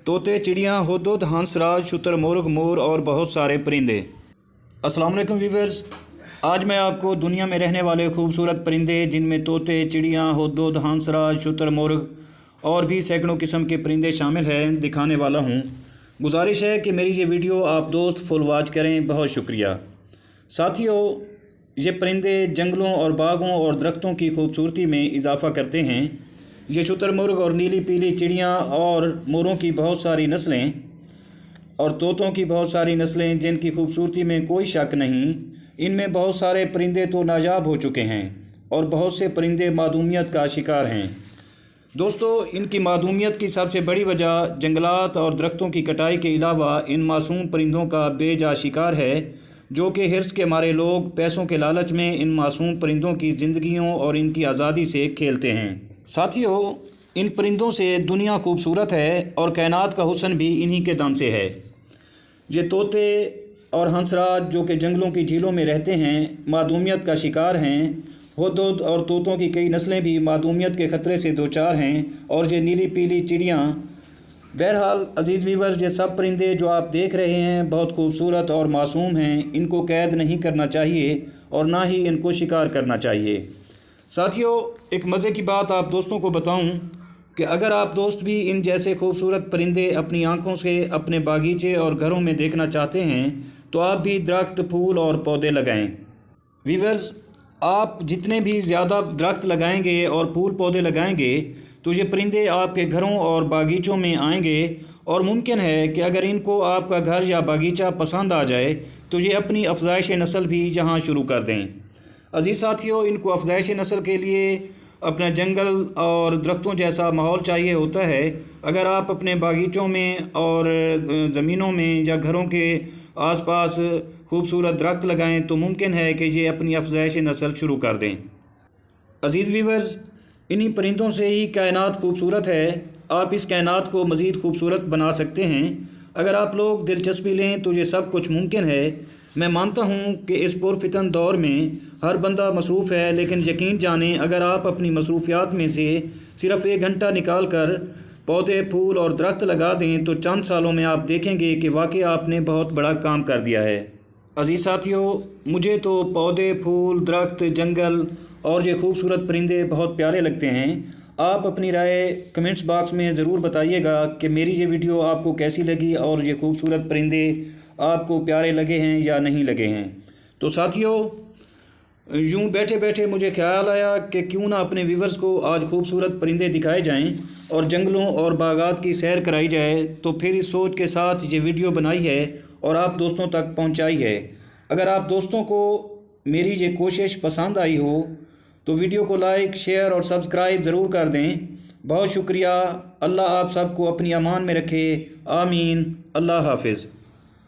तोते, चिड़ियाँ, हुदहुद, हंस राज, शुतुरमुर्ग, मोर और बहुत सारे परिंदे। अस्सलाम वालेकुम व्यूअर्स, आज मैं आपको दुनिया में रहने वाले खूबसूरत परिंदे जिनमें तोते, चिड़ियाँ, हुदहुद, हंस राज, शुतुरमुर्ग और भी सैकड़ों किस्म के परिंदे शामिल हैं दिखाने वाला हूँ। गुजारिश है कि मेरी ये वीडियो आप दोस्त फुल वॉच करें। बहुत शुक्रिया साथियों। ये परिंदे जंगलों और बागों और दरख्तों की खूबसूरती में इजाफ़ा करते हैं। ये शुतुरमुर्ग और नीली पीली चिड़ियाँ और मोरों की बहुत सारी नस्लें और तोतों की बहुत सारी नस्लें जिनकी खूबसूरती में कोई शक नहीं। इनमें बहुत सारे परिंदे तो नायाब हो चुके हैं और बहुत से परिंदे मादूमियत का शिकार हैं। दोस्तों, इनकी मादूमियत की सबसे बड़ी वजह जंगलात और दरख्तों की कटाई के अलावा इन मासूम परिंदों का बेजा शिकार है, जो कि हिर्स के मारे लोग पैसों के लालच में इन मासूम परिंदों की ज़िंदगियों और इनकी आज़ादी से खेलते हैं। साथियों, इन परिंदों से दुनिया खूबसूरत है और कायनात का हुस्न भी इन्हीं के दम से है। ये तोते और हंसराज जो कि जंगलों की झीलों में रहते हैं, मादूमियत का शिकार हैं। हुदहुद और तोतों की कई नस्लें भी मादूमियत के ख़तरे से दो चार हैं। और ये नीली पीली चिड़ियाँ। बहरहाल अज़ीज़ व्यूअर्स, ये सब परिंदे जो आप देख रहे हैं बहुत खूबसूरत और मासूम हैं। इनको कैद नहीं करना चाहिए और ना ही इनको शिकार करना चाहिए। साथियों, एक मज़े की बात आप दोस्तों को बताऊं कि अगर आप दोस्त भी इन जैसे खूबसूरत परिंदे अपनी आंखों से अपने बागीचे और घरों में देखना चाहते हैं तो आप भी दरख्त, फूल और पौधे लगाएं। व्यूअर्स, आप जितने भी ज़्यादा दरख्त लगाएंगे और फूल पौधे लगाएंगे तो ये परिंदे आपके घरों और बागीचों में आएंगे और मुमकिन है कि अगर इनको आपका घर या बागीचा पसंद आ जाए तो ये अपनी अफज़ाइश नस्ल भी यहाँ शुरू कर दें। अजीज़ साथियों, इनको अफज़ाइश नस्ल के लिए अपना जंगल और दरख्तों जैसा माहौल चाहिए होता है। अगर आप अपने बागीचों में और ज़मीनों में या घरों के आसपास खूबसूरत दरख्त लगाएं तो मुमकिन है कि ये अपनी अफज़ाइश नस्ल शुरू कर दें। अजीज़ व्यूअर्स, इन्हीं परिंदों से ही कायनात खूबसूरत है। आप इस कायनात को मज़ीद खूबसूरत बना सकते हैं। अगर आप लोग दिलचस्पी लें तो ये सब कुछ मुमकिन है। मैं मानता हूँ कि इस पुरफितन दौर में हर बंदा मसरूफ़ है, लेकिन यकीन जानें अगर आप अपनी मसरूफियात में से सिर्फ़ 1 घंटा निकाल कर पौधे, फूल और दरख्त लगा दें तो चंद सालों में आप देखेंगे कि वाकई आपने बहुत बड़ा काम कर दिया है। अज़ीज़ साथियों, मुझे तो पौधे, फूल, दरख्त, जंगल और ये खूबसूरत परिंदे बहुत प्यारे लगते हैं। आप अपनी राय कमेंट्स बॉक्स में ज़रूर बताइएगा कि मेरी ये वीडियो आपको कैसी लगी और ये खूबसूरत परिंदे आपको प्यारे लगे हैं या नहीं लगे हैं। तो साथियों, यूँ बैठे बैठे मुझे ख्याल आया कि क्यों ना अपने व्यूअर्स को आज खूबसूरत परिंदे दिखाए जाएं और जंगलों और बागात की सैर कराई जाए। तो फिर इस सोच के साथ ये वीडियो बनाई है और आप दोस्तों तक पहुंचाई है। अगर आप दोस्तों को मेरी ये कोशिश पसंद आई हो तो वीडियो को लाइक, शेयर और सब्सक्राइब ज़रूर कर दें। बहुत शुक्रिया। अल्लाह आप सबको अपनी अमान में रखे। आमीन। अल्लाह हाफिज़।